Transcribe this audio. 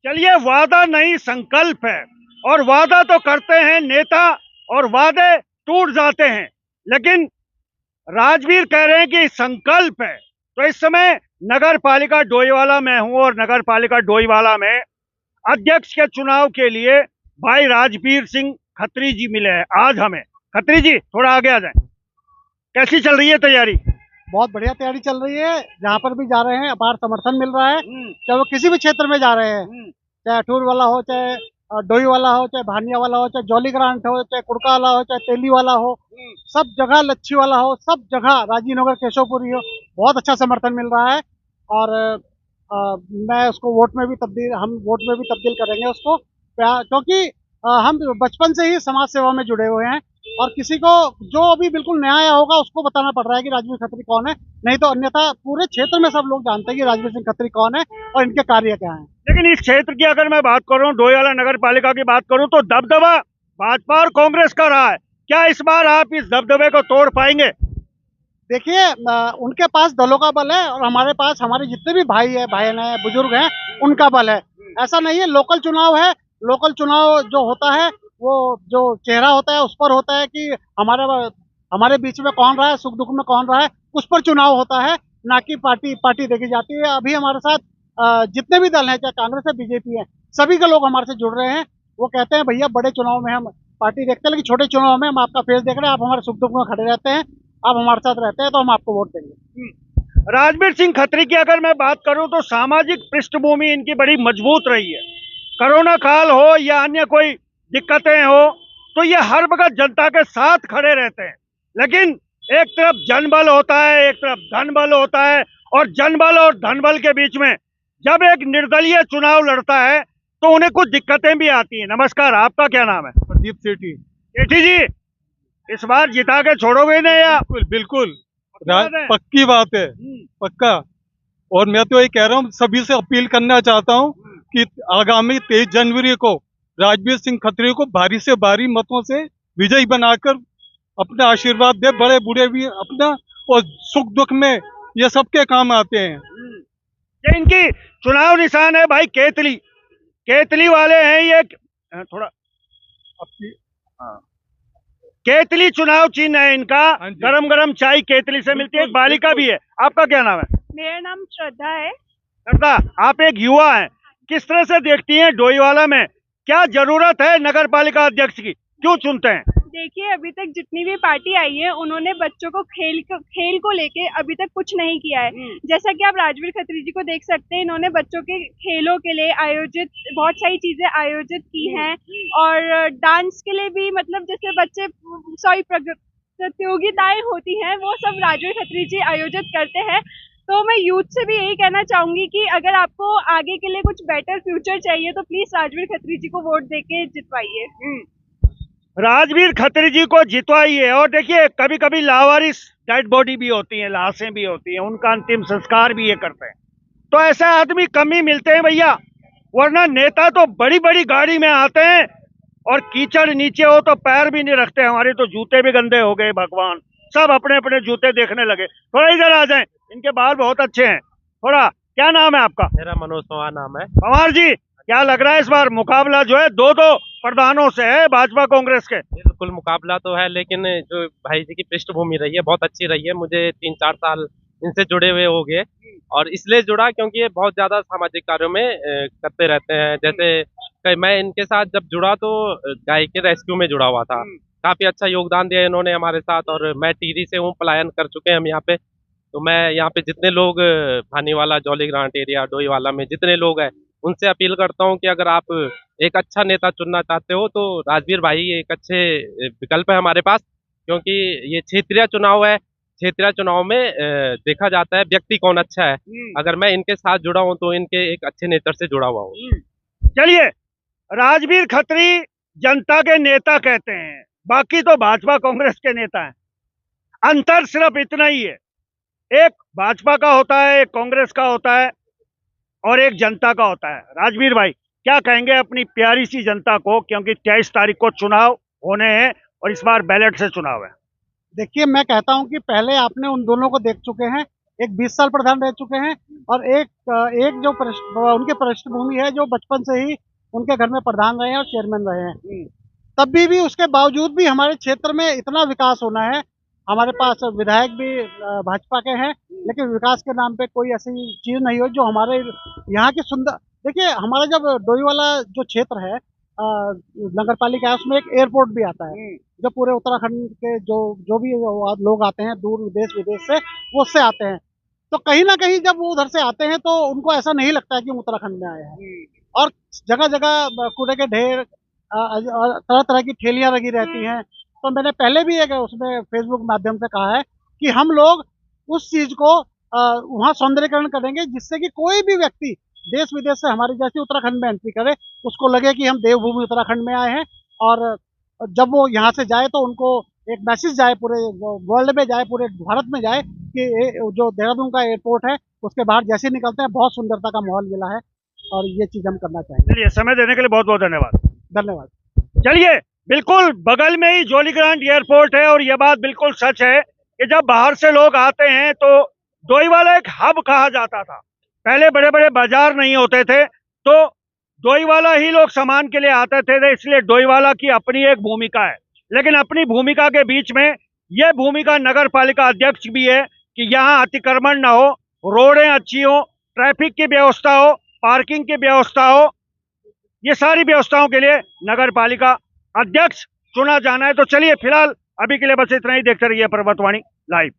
चलिए, वादा नहीं संकल्प है। और वादा तो करते हैं नेता और वादे टूट जाते हैं, लेकिन राजवीर कह रहे हैं कि संकल्प है। तो इस समय नगर पालिका डोईवाला में हूं और नगर पालिका डोईवाला में अध्यक्ष के चुनाव के लिए भाई राजवीर सिंह खत्री जी मिले हैं आज हमें। खत्री जी, थोड़ा आगे आ जाए। कैसी चल रही है तैयारी? बहुत बढ़िया तैयारी चल रही है। जहाँ पर भी जा रहे हैं अपार समर्थन मिल रहा है। हम्म। चाहे वो किसी भी क्षेत्र में जा रहे हैं, हम्म। चाहे अठूर वाला हो, चाहे डोई वाला हो, चाहे भानिया वाला हो, चाहे जौली ग्रांट हो, चाहे कुड़का वाला हो, चाहे तेली वाला हो, सब जगह लच्छी वाला हो, सब जगह राजीव नगर केशवपुरी हो, बहुत अच्छा समर्थन मिल रहा है। और मैं उसको हम वोट में भी तब्दील करेंगे उसको, क्योंकि हम बचपन से ही समाज सेवा में जुड़े हुए हैं। और किसी को जो अभी बिल्कुल नया आया होगा उसको बताना पड़ रहा है कि राजवीर खत्री कौन है, नहीं तो अन्यथा पूरे क्षेत्र में सब लोग जानते हैं कि राजवीर सिंह खत्री कौन है और इनके कार्य क्या हैं। लेकिन इस क्षेत्र की अगर मैं बात करूं, डोईवाला नगर पालिका की बात करूं, तो दबदबा भाजपा और कांग्रेस का रहा है। क्या इस बार आप इस दबदबे को तोड़ पाएंगे? देखिए, उनके पास दलों का बल है और हमारे पास हमारे जितने भी भाई है, बहन है, बुजुर्ग हैं, उनका बल है। ऐसा नहीं है, लोकल चुनाव है। लोकल चुनाव जो होता है वो जो चेहरा होता है उस पर होता है कि हमारे हमारे बीच में कौन रहा है, सुख दुख में कौन रहा है, उस पर चुनाव होता है, ना कि पार्टी पार्टी देखी जाती है। अभी हमारे साथ जितने भी दल हैं, चाहे कांग्रेस है, बीजेपी है, सभी के लोग हमारे से जुड़ रहे हैं। वो कहते हैं भैया बड़े चुनाव में हम पार्टी देखते हैं, लेकिन छोटे चुनाव में हम आपका फेस देख रहे हैं, आप हमारे सुख दुख में खड़े रहते हैं, आप हमारे साथ रहते हैं, तो हम आपको वोट देंगे। राजवीर सिंह खत्री की अगर मैं बात करूं तो सामाजिक पृष्ठभूमि इनकी बड़ी मजबूत रही है। कोरोना काल हो या अन्य कोई दिक्कतें हो, तो ये हर वक्त जनता के साथ खड़े रहते हैं। लेकिन एक तरफ जनबल होता है, एक तरफ धनबल होता है, और जनबल और धनबल के बीच में जब एक निर्दलीय चुनाव लड़ता है तो उन्हें कुछ दिक्कतें भी आती हैं। नमस्कार, आपका क्या नाम है? प्रदीप सेठी। सेठी जी, इस बार जिता के छोड़ोगे ना या? बिल्कुल बिल्कुल। पक्की बात है? पक्की बात है। पक्का। और मैं तो ये कह रहा हूँ, सभी से अपील करना चाहता हूँ कि आगामी 23 जनवरी को राजवीर सिंह खत्री को भारी से भारी मतों से विजयी बनाकर अपना आशीर्वाद दे। बड़े बूढ़े भी अपना, और सुख दुख में ये सबके काम आते हैं। ये इनकी चुनाव निशान है भाई, केतली। केतली वाले हैं ये। थोड़ा अपनी हाँ। केतली चुनाव चिन्ह है इनका। हाँ जी। गरम गरम चाय केतली से मिलती है। एक बालिका भी है। आपका क्या नाम है? मेरा नाम श्रद्धा है। श्रद्धा, आप एक युवा हैं, किस तरह से देखती हैं डोईवाला में क्या जरूरत है नगर पालिका अध्यक्ष की, क्यों चुनते हैं? देखिए, अभी तक जितनी भी पार्टी आई है उन्होंने बच्चों को खेल को लेके अभी तक कुछ नहीं किया है। जैसा कि आप राजवीर खत्री जी को देख सकते हैं, इन्होंने बच्चों के खेलों के लिए आयोजित बहुत सारी चीजें आयोजित की हैं, और डांस के लिए भी, मतलब जैसे बच्चे प्रतियोगिताएं होती हैं वो सब राजवीर खत्री जी आयोजित करते हैं। तो मैं यूथ से भी यही कहना चाहूंगी कि अगर आपको आगे के लिए कुछ बेटर फ्यूचर चाहिए तो प्लीज राजवीर खत्री जी को वोट देके जितवाइए। राजवीर खत्री जी को जितवाइए। और देखिए, कभी कभी लावारिस डेड बॉडी भी होती है, लाशें भी होती हैं, उनका अंतिम संस्कार भी ये करते हैं। तो ऐसे आदमी कम ही मिलते हैं भैया, वरना नेता तो बड़ी बड़ी गाड़ी में आते हैं और कीचड़ नीचे हो तो पैर भी नहीं रखते। हमारे तो जूते भी गंदे हो गए, भगवान, सब अपने अपने जूते देखने लगे। थोड़ा इधर आ जाएं, इनके बाल बहुत अच्छे हैं। थोड़ा, क्या नाम है आपका? मेरा मनोज पवार नाम है। पवार जी, क्या लग रहा है इस बार मुकाबला जो है दो दो प्रधानों से है, भाजपा कांग्रेस के? बिल्कुल मुकाबला तो है, लेकिन जो भाई जी की पृष्ठभूमि रही है बहुत अच्छी रही है। मुझे 3-4 साल इनसे जुड़े हुए हो गए, और इसलिए जुड़ा क्योंकि ये बहुत ज्यादा सामाजिक कार्यों में करते रहते हैं। जैसे मैं इनके साथ जब जुड़ा तो गाय के रेस्क्यू में जुड़ा हुआ था। काफी अच्छा योगदान दिया इन्होंने हमारे साथ, और मैं टिहरी से हूँ, पलायन कर चुके हैं हम यहाँ पे। तो मैं यहाँ पे जितने लोग भानीवाला, जौली ग्रांट एरिया, डोईवाला में जितने लोग हैं, उनसे अपील करता हूँ कि अगर आप एक अच्छा नेता चुनना चाहते हो तो राजवीर भाई एक अच्छे विकल्प है हमारे पास। क्योंकि ये क्षेत्रीय चुनाव है, क्षेत्रीय चुनाव में देखा जाता है व्यक्ति कौन अच्छा है। अगर मैं इनके साथ जुड़ा हूँ तो इनके एक अच्छे नेचर से जुड़ा हुआ हूँ। चलिए, राजवीर खत्री जनता के नेता कहते हैं, बाकी तो भाजपा कांग्रेस के नेता हैं। अंतर सिर्फ इतना ही है, एक भाजपा का होता है, एक कांग्रेस का होता है, और एक जनता का होता है। राजवीर भाई, क्या कहेंगे अपनी प्यारी सी जनता को, क्योंकि 23 तारीख को चुनाव होने हैं और इस बार बैलेट से चुनाव है? देखिए, मैं कहता हूं कि पहले आपने उन दोनों को देख चुके हैं, एक 20 साल प्रधान रह चुके हैं और एक जो उनकी पृष्ठभूमि है जो बचपन से ही उनके घर में प्रधान रहे हैं और चेयरमैन रहे हैं। तब भी उसके बावजूद भी हमारे क्षेत्र में इतना विकास होना है। हमारे पास विधायक भी भाजपा के हैं, लेकिन विकास के नाम पे कोई ऐसी चीज नहीं हो जो हमारे यहाँ की सुंदर। देखिए, हमारा जब डोईवाला जो क्षेत्र है नगर पालिका है, उसमें एक एयरपोर्ट भी आता है जो पूरे उत्तराखंड के जो भी लोग आते हैं दूर देश विदेश से, वो उससे आते हैं। तो कहीं ना कहीं जब वो उधर से आते हैं तो उनको ऐसा नहीं लगता है कि उत्तराखंड में आए हैं। और जगह जगह कूड़े के ढेर, तरह तरह की ठेलियां लगी रहती हैं। तो मैंने पहले भी एक उसमें फेसबुक माध्यम से कहा है कि हम लोग उस चीज को वहाँ सौंदर्यकरण करेंगे जिससे कि कोई भी व्यक्ति देश विदेश से हमारी जैसी उत्तराखंड में एंट्री करे, उसको लगे कि हम देवभूमि उत्तराखंड में आए हैं। और जब वो यहाँ से जाए तो उनको एक मैसेज जाए, पूरे वर्ल्ड में जाए, पूरे भारत में जाए कि जो देहरादून का एयरपोर्ट है उसके बाहर जैसे निकलते हैं बहुत सुंदरता का माहौल मिला है। और ये चीज हम करना चाहेंगे। चलिए, समय देने के लिए बहुत बहुत धन्यवाद। धन्यवाद। चलिए, बिल्कुल बगल में ही जॉलीग्रांट एयरपोर्ट है और यह बात बिल्कुल सच है कि जब बाहर से लोग आते हैं तो डोईवाला एक हब कहा जाता था। पहले बड़े बड़े बाजार नहीं होते थे तो डोईवाला ही लोग सामान के लिए आते थे, इसलिए डोईवाला की अपनी एक भूमिका है। लेकिन अपनी भूमिका के बीच में यह भूमिका नगर पालिका अध्यक्ष भी है कि यहाँ अतिक्रमण न हो, रोडें अच्छी हो, ट्रैफिक की व्यवस्था हो, पार्किंग की व्यवस्था हो। ये सारी व्यवस्थाओं के लिए नगर पालिका अध्यक्ष चुना जाना है। तो चलिए, फिलहाल अभी के लिए बस इतना ही। देखते रहिए पर्वतवाणी लाइव।